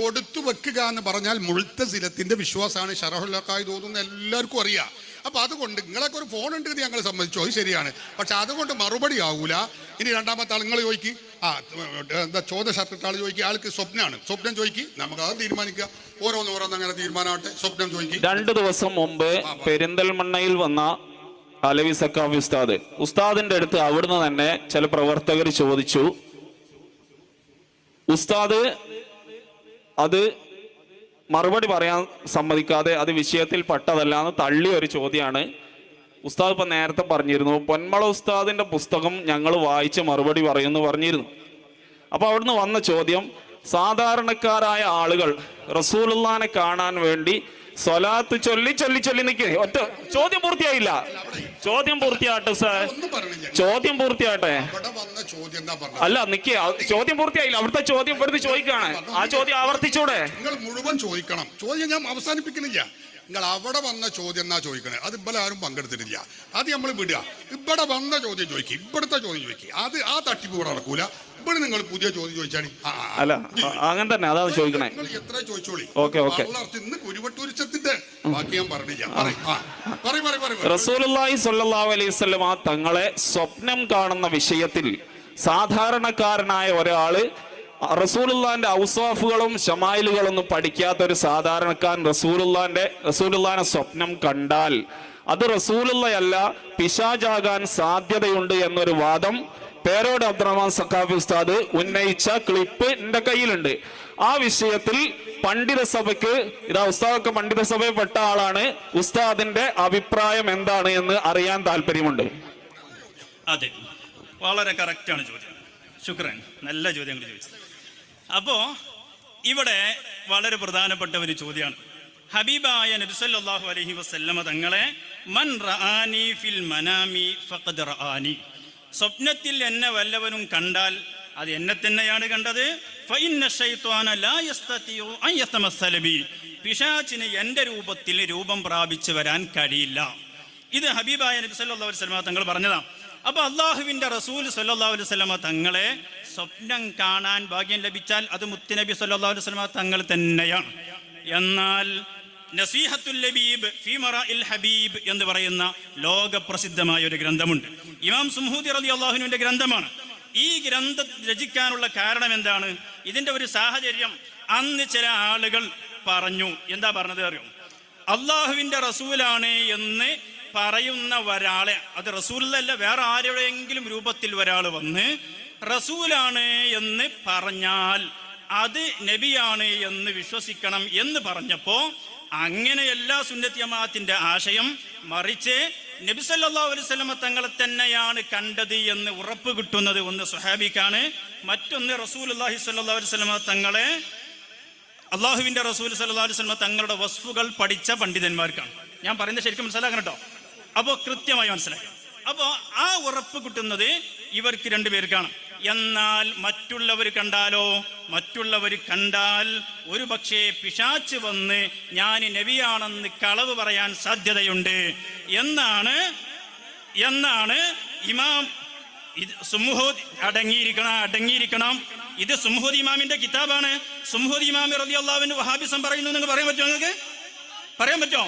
കൊടുത്തു വെക്കുക എന്ന് പറഞ്ഞാൽ മുഅ്തസിലത്തിന്റെ വിശ്വാസമാണ്. ശറഹുൽ അഖായിദ് ഓതുന്ന എല്ലാവർക്കും അറിയാം. അപ്പോൾ അതുകൊണ്ട് നിങ്ങളൊക്കെ ഒരു ഫോൺ ഉണ്ട് എന്ന് ഞങ്ങൾ സമ്മതിച്ചു, അത് ശരിയാണ്. പക്ഷെ അതുകൊണ്ട് മറുപടി ആവൂല. ഇനി രണ്ടാമത്തെ ആൾ നിങ്ങൾ ചോദിക്കും, എന്താ ചോദ്യ ഷർട്ടിട്ട ആൾ ചോദിക്കുക, ആൾക്ക് സ്വപ്നമാണ്, സ്വപ്നം ചോദിക്കുക, നമുക്ക് അത് തീരുമാനിക്കുക. ഓരോന്ന് അങ്ങനെ തീരുമാനമാവട്ടെ. സ്വപ്നം ചോദിക്കും. 2 ദിവസം മുമ്പ് പെരിന്തൽമണ്ണയിൽ വന്ന അലവി സക്കാഫി ഉസ്താദിന്റെ അടുത്ത് അവിടുന്ന് തന്നെ ചില പ്രവർത്തകർ ചോദിച്ചു. ഉസ്താദ് അത് മറുപടി പറയാൻ സമ്മതിക്കാതെ അത് വിഷയത്തിൽ പെട്ടതല്ല എന്ന് തള്ളിയ ഒരു ചോദ്യമാണ്. ഉസ്താദ് ഇപ്പം നേരത്തെ പറഞ്ഞിരുന്നു, പൊന്മള ഉസ്താദിന്റെ പുസ്തകം ഞങ്ങൾ വായിച്ച് മറുപടി പറയുമെന്ന് പറഞ്ഞിരുന്നു. അപ്പോൾ അവിടുന്ന് വന്ന ചോദ്യം, സാധാരണക്കാരായ ആളുകൾ റസൂലുള്ളാഹിനെ കാണാൻ വേണ്ടി സ്വലാത്ത് ചൊല്ലി ചൊല്ലി ചൊല്ലി നിൽക്കേ. ഒറ്റ ചോദ്യം പൂർത്തിയായില്ല. ചോദ്യം പൂർത്തിയാട്ടെ സാർ, ചോദ്യം പൂർത്തിയാട്ടെ. അല്ല നിക്കേ, ചോദ്യം പൂർത്തിയായില്ല. അവിടുത്തെ ചോദ്യം ഇവിടുത്തെ ചോദിക്കാണ്. ആ ചോദ്യം ആവർത്തിച്ചൂടെ? നിങ്ങൾ മുഴുവൻ ചോദിക്കണം. ചോദ്യം ഞാൻ അവസാനിപ്പിക്കുന്നില്ല. നിങ്ങൾ അവിടെ വന്ന ചോദ്യം എന്നാ ചോദിക്കണേ. അത് ഇവിടെ ആരും പങ്കെടുത്തിട്ടില്ല. അത് നമ്മൾ വിടുക. ഇവിടെ വന്ന ചോദ്യം ചോദിക്കും, ഇവിടുത്തെ ചോദ്യം ചോദിക്കും. അത് ആ തട്ടിപ്പ് ഇവിടെ നടക്കൂല. ഇവിടെ നിങ്ങൾ പുതിയ ചോദ്യം ചോദിച്ചാണ്. അല്ല അങ്ങനെ തന്നെ അതാണ് ചോദിക്കണേ. എത്ര ചോദിച്ചോളി. ഓക്കെ കുരുവട്ടൂരിച്ചത്തിന്റെ ബാക്കി ഞാൻ പറഞ്ഞില്ല. റസൂലുള്ളാഹി സ്വല്ലല്ലാഹു അലൈഹി വസല്ലം തങ്ങളെ സ്വപ്നം കാണുന്ന വിഷയത്തിൽ സാധാരണക്കാരനായ ഒരാള് റസൂലുള്ളാഹിന്റെ ഔസാഫുകളും ശമായിലുകളൊന്നും പഠിക്കാത്ത ഒരു സാധാരണക്കാരൻ റസൂലുള്ളാഹിനെ സ്വപ്നം കണ്ടാൽ അത് റസൂലുള്ളയല്ല, പിശാചാകാൻ സാധ്യതയുണ്ട് എന്നൊരു വാദം പേരോട് അബ്ദുറഹ്മാൻ സഖാഫി ഉസ്താദ് ഉന്നയിച്ച ക്ലിപ്പ് എന്റെ കയ്യിലുണ്ട്. ആ വിഷയത്തിൽ പണ്ഡിത സഭയ്ക്ക്, ഇതാ ഉസ്താദൊക്കെ പണ്ഡിത സഭയിൽ പെട്ട ആളാണ്, ഉസ്താദിന്റെ അഭിപ്രായം എന്താണ് എന്ന് അറിയാൻ താല്പര്യമുണ്ട്. അതെ, വളരെ കറക്റ്റാണ് ചോദ്യം. ശുക്രൻ, നല്ല ചോദ്യങ്ങൾ ചോദിച്ചത്. അപ്പോ ഇവിടെ വളരെ പ്രധാനപ്പെട്ട ഒരു ചോദ്യമാണ്. ഹബീബായ നബി സല്ലല്ലാഹു അലൈഹി വസല്ലമ തങ്ങളെ മൻ റആനി ഫിൽ മനാമി ഫഖദ് റആനി, സ്വപ്നത്തിൽ എന്നെ വല്ലവനും കണ്ടാൽ അത് എന്നെ തന്നെയാണ് കണ്ടത്. ഫഇന്ന ശൈത്വാന ലാ യസ്തതിഉ അൻ യതമസ്സല ബി, പിശാചിന് എൻ്റെ രൂപത്തിൽ രൂപം പ്രാപിച്ചു വരാൻ കഴിയില്ല. ഇത് ഹബീബായ നബി സല്ലല്ലാഹു അലൈഹി വസല്ലമ തങ്ങൾ പറഞ്ഞതാണ്. അപ്പൊ അള്ളാഹുവിന്റെ റസൂൽ സല്ലല്ലാഹു അലൈഹി വസല്ലമ തങ്ങളെ സ്വപ്നം കാണാൻ ഭാഗ്യം ലഭിച്ചാൽ അത് മുത്തുനബി സല്ലല്ലാഹു അലൈഹി വസല്ലമ തങ്ങൾ തന്നെയാണ്. എന്നാൽ നസീഹത്തുൽ ലബീബ് ഫീ മറാഇൽ ഹബീബ് എന്ന് പറയുന്ന ലോകപ്രസിദ്ധമായ ഒരു ഗ്രന്ഥമുണ്ട്. ഇമാം സുംഹൂദി റളിയല്ലാഹു അൻഹുവിന്റെ ഗ്രന്ഥമാണ്. ഈ ഗ്രന്ഥം രചിക്കാനുള്ള കാരണം എന്താണ്? ഇതിന്റെ ഒരു സാഹചര്യം, അന്ന് ചില ആളുകൾ പറഞ്ഞു. എന്താ പറഞ്ഞത് അറിയോ? അള്ളാഹുവിന്റെ റസൂലാണ് എന്ന് പറയുന്ന ഒരാളെ, അത് റസൂലല്ല വേറെ ആരുടെയെങ്കിലും രൂപത്തിൽ ഒരാൾ വന്ന് റസൂലാണ് എന്ന് പറഞ്ഞാൽ അത് നബിയാണ് എന്ന് വിശ്വസിക്കണം എന്ന് പറഞ്ഞപ്പോ അങ്ങനെയല്ല സുന്നത്ത് ജമാഅത്തിന്റെ ആശയം. മറിച്ച് നബി സല്ലല്ലാഹു അലൈഹി വസല്ലം തങ്ങളെ തന്നെയാണ് കണ്ടത് എന്ന് ഉറപ്പ് കിട്ടുന്നത് ഒന്ന് സ്വഹാബിക്കാണ്, മറ്റൊന്ന് റസൂലുള്ളാഹി സ്വല്ലല്ലാഹു അലൈഹി വസല്ലം തങ്ങളെ, അള്ളാഹുവിന്റെ റസൂൽ സല്ലല്ലാഹു അലൈഹി വസല്ലം തങ്ങളുടെ വസ്ഫുകൾ പഠിച്ച പണ്ഡിതന്മാർക്കാണ്. ഞാൻ പറയുന്നത് ശരിക്കും മനസ്സിലാക്കണം കേട്ടോ. അപ്പോൾ കൃത്യമായി മനസ്സിലാക്കാം. അപ്പോൾ ആ ഉറപ്പ് കിട്ടുന്നത് ഇവർക്ക് രണ്ടുപേർക്കാണ്. എന്നാൽ മറ്റുള്ളവർ കണ്ടാലോ? മറ്റുള്ളവർ കണ്ടാൽ ഒരു പക്ഷേ പിശാച്ച് വന്ന് ഞാൻ നബിയാണെന്ന് കളവ് പറയാൻ സാധ്യതയുണ്ട് എന്നാണ് ഇമാം സുംഹൂദി അടങ്ങിയിരിക്കണം. ഇത് സുംഹൂദി ഇമാമിന്റെ കിതാബാണ്. സുംഹൂദി ഇമാം റളിയല്ലാഹു അൻഹു വഹാബിസം പറയുന്നു. നിങ്ങൾ പറയാൻ പറ്റുമോ? നിങ്ങൾക്ക് പറയാൻ പറ്റുമോ?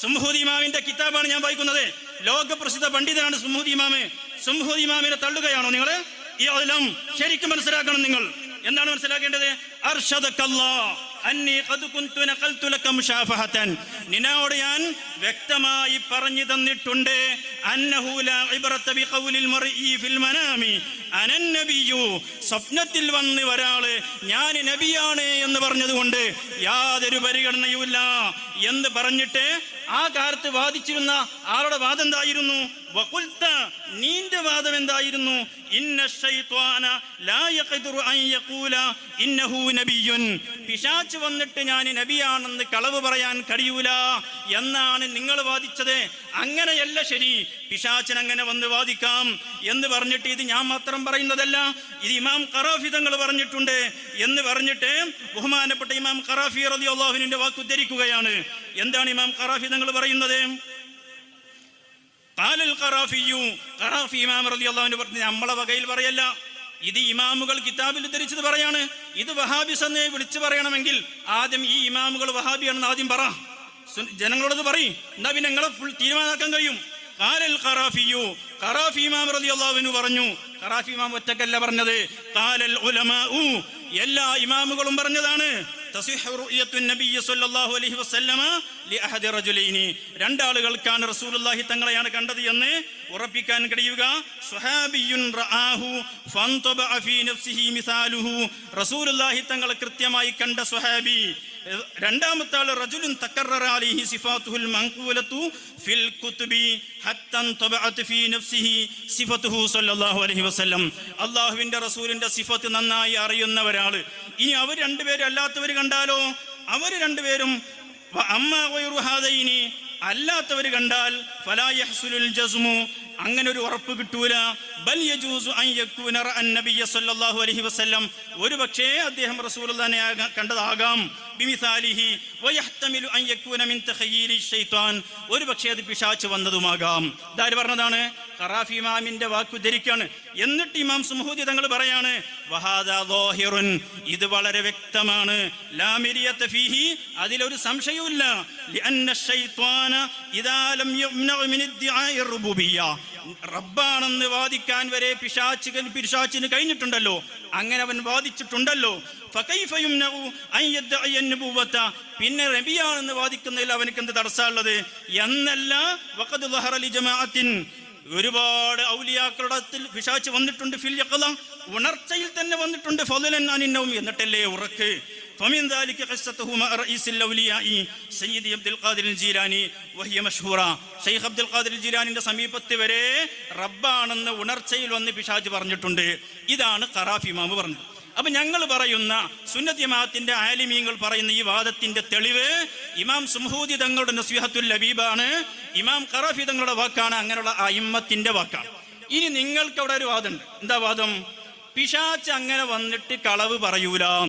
സുംഹൂദി ഇമാമിന്റെ കിതാബാണ് ഞാൻ വായിക്കുന്നത്. ലോകപ്രസിദ്ധ പണ്ഡിതനാണ് സുംഹൂദി ഇമാമ്. സുംഹൂദി ഇമാമിനെ തള്ളുകയാണോ നിങ്ങൾ? ഈ അലം ശരിക്കും മനസ്സിലാക്കണം. നിങ്ങൾ എന്താണ് മനസ്സിലാക്കേണ്ടത്? നിന്നോട് ഞാൻ വ്യക്തമായി പറഞ്ഞു തന്നിട്ടുണ്ട്. സ്വപ്നത്തിൽ വന്ന് ഒരാള് ഞാൻ നബിയാണ് എന്ന് പറഞ്ഞതുകൊണ്ട് യാതൊരു പരിഗണനയുമില്ല എന്ന് പറഞ്ഞിട്ട് ആ കാലത്ത് വാദിച്ചിരുന്ന ആളുടെ വാദം എന്തായിരുന്നു? നീന്റെ വാദം എന്തായിരുന്നു? പിശാച് വന്നിട്ട് ഞാൻ നബിയാണെന്ന് കളവ് പറയാൻ കഴിയൂല എന്നാണ് നിങ്ങൾ വാദിച്ചത്. അങ്ങനെയല്ല ശരി, പിശാചിന് അങ്ങനെ വന്ന് വാദിക്കാം എന്ന് പറഞ്ഞിട്ട് ഇത് ഞാൻ മാത്രം പറയുന്നതല്ല, ഇത് ഇമാം ഖറാഫി തങ്ങൾ പറഞ്ഞിട്ടുണ്ട് എന്ന് പറഞ്ഞിട്ട് ബഹുമാനപ്പെട്ട ഇമാം ഖറാഫി റളിയല്ലാഹു അൻഹുവിന്റെ വാക്ക് ഉദ്ധരിക്കുകയാണ്. എന്താണ് ഇമാം ഖറാഫി തങ്ങൾ പറയുന്നത്? ഖാലൽ ഖറാഫിയു, ഖറാഫി ഇമാം റളിയല്ലാഹു അൻഹു പറഞ്ഞു, നമ്മളെ വകയിൽ പറയല്ല, ഇത് ഇമാമുകൾ കിതാബിൽ ഉദ്ധരിച്ചത് പറയാണ്. ഇത് വഹാബിസ് എന്ന് വിളിച്ചു പറയണമെങ്കിൽ ആദ്യം ഈ ഇമാമുകൾ വഹാബിയാണെന്ന് ആദ്യം പറ, ജനങ്ങളോടത് പറയും. എന്നാ പിന്നെ നിങ്ങളെ ഫുൾ തീരുമാനമാക്കാൻ കഴിയും. ഖാലൽ ഖറാഫിയു, ഖറാഫി ഇമാം റളിയല്ലാഹു അൻഹു പറഞ്ഞു. ഖറാഫി ഇമാം ഒറ്റക്കല്ല പറഞ്ഞത്, ഖാലൽ ഉലമാഉ, എല്ലാ ഇമാമുകളും പറഞ്ഞതാണ്. തസിഹു റുഅയത്തുൻ നബിയ്യ സ്വല്ലല്ലാഹു അലൈഹി വസല്ലമ ലിഅഹദി റജുലൈനി, രണ്ടാളുകൾക്കാണ് റസൂലുള്ളാഹി തങ്ങളെയാണ് കണ്ടത് എന്ന് ഉറപ്പിക്കാൻ കഴിയുക. സ്വഹാബിയുൻ റആഹു ഫൻതബഅ ഫീ നഫ്സിഹി മിസാലുഹു, റസൂലുള്ളാഹി തങ്ങളെ കൃത്യമായി കണ്ട സ്വഹാബി. രണ്ടാമത്തെ ആൾ റജുലുൻ തകററ അലൈഹി സിഫാത്തുഹുൽ മൻഖൂലതു ഫിൽ കുതുബി ഹത്താ തബഅത് ഫീ നഫ്സിഹി സിഫത്തുഹു സ്വല്ലല്ലാഹു അലൈഹി വസല്ലം, അല്ലാഹുവിന്റെ റസൂലിന്റെ സിഫത്ത് നന്നായി അറിയുന്ന ഒരാൾ. ഇനി അവർ രണ്ടുപേരും അല്ലാത്തവർ കണ്ടാലോ, അവർ രണ്ടുപേരും അമ്മാ ഗൈറു ഹാദൈനി, അല്ലാത്തവർ കണ്ടാൽ ഫലാ യഹ്സുലുൽ ജസ്മു, അങ്ങനെ ഒരു ഉറപ്പ് കിട്ടൂല. ബൽ യജൂസു അൻ യകൂന റഅൻ നബിയ്യ സ്വല്ലല്ലാഹു അലൈഹി വസല്ലം, ഒരുപക്ഷേ അദ്ദേഹം റസൂലുള്ളാഹിനെ കണ്ടതാകാം. ബിമിസാലിഹി വയഹ്തമിലു അൻ യകൂന മിൻ തഖയ്യിരി ശൈത്താൻ, ഒരുപക്ഷേ അത് പിശാച് വന്നതുമാകാം. ഇതാര് പറഞ്ഞതാണ്? ഖറാഫി ഇമാമിന്റെ വാക്ക് ഉദ്ധരിക്കാണ്. എന്നിട്ട് ഇമാം സുമൂദി തങ്ങൾ പറയാണ്, വഹാദാ ദാഹിറുൻ, ഇത് വളരെ വ്യക്തമാണ്. ലാ മിരിയത ഫീഹി, അതിലൊരു സംശയവുമില്ല. ലിഅന്ന ശൈത്വാന ഇദാ ലം യുംനഉ മിൻ ഇദ്ദിആഇ റുബൂബിയ്യ, റബ്ബാണെന്ന് വാദിക്കാൻ വരെ പിശാചിന് കഴിഞ്ഞിട്ടുണ്ടല്ലോ, അങ്ങനെ അവൻ വാദിച്ചിട്ടുണ്ടല്ലോ. ഫകൈഫ യുംനഉ അൻ യദ്ദഇ അൻ-നുബുവ്വത, പിന്നെ നബിയാണെന്ന് വാദിക്കുന്നതിൽ അവനക്ക് എന്ത് തടസ്സമുള്ളത് എന്നല്ല. വഖദ് ളഹറ ലി ജമാഅത്തിൻ, ഒരുപാട് ഔലിയാക്കളുടെ പിശാച് വന്നിട്ടുണ്ട്. ഫിൽ യഖള, ഉണർച്ചയിൽ തന്നെ വന്നിട്ടുണ്ട്. ഫളലൻ അനിന്നവും, എന്നിട്ടല്ലേ ഉറക്ക്. فمن ذلك قصته مع رئيس الأولياء سيد عبد القادر الجيلاني وهي مشهورة. ഷെയ്ഖ് അബ്ദുൽ ഖാദിർ ജീലാനിന്റെ സമീപത്ത് വരെ റബ്ബാണെന്ന് ഉണർച്ചയിൽ വന്ന് പിശാച് പറഞ്ഞിട്ടുണ്ട്. ഇതാണ് ഖറാഫി ഇമാം പറഞ്ഞത്. അപ്പൊ ഞങ്ങൾ പറയുന്ന സുന്നത്ത് ജമാഅത്തിന്റെ ആലിമീങ്ങൾ പറയുന്ന ഈ വാദത്തിന്റെ തെളിവ് ഇമാം സുംഹൂദി തങ്ങളുടെ നസ്വിഹത്തുൽ ലബീബാണ്, ഇമാം ഖറാഫി തങ്ങളുടെ വാക്കാണ്, അങ്ങനെയുള്ള അയിമ്മത്തിന്റെ വാക്കാണ്. ഇനി നിങ്ങൾക്ക് അവിടെ ഒരു വാദമുണ്ട്. എന്താ വാദം? പിശാച് അങ്ങനെ വന്നിട്ട് കളവ് പറയൂല.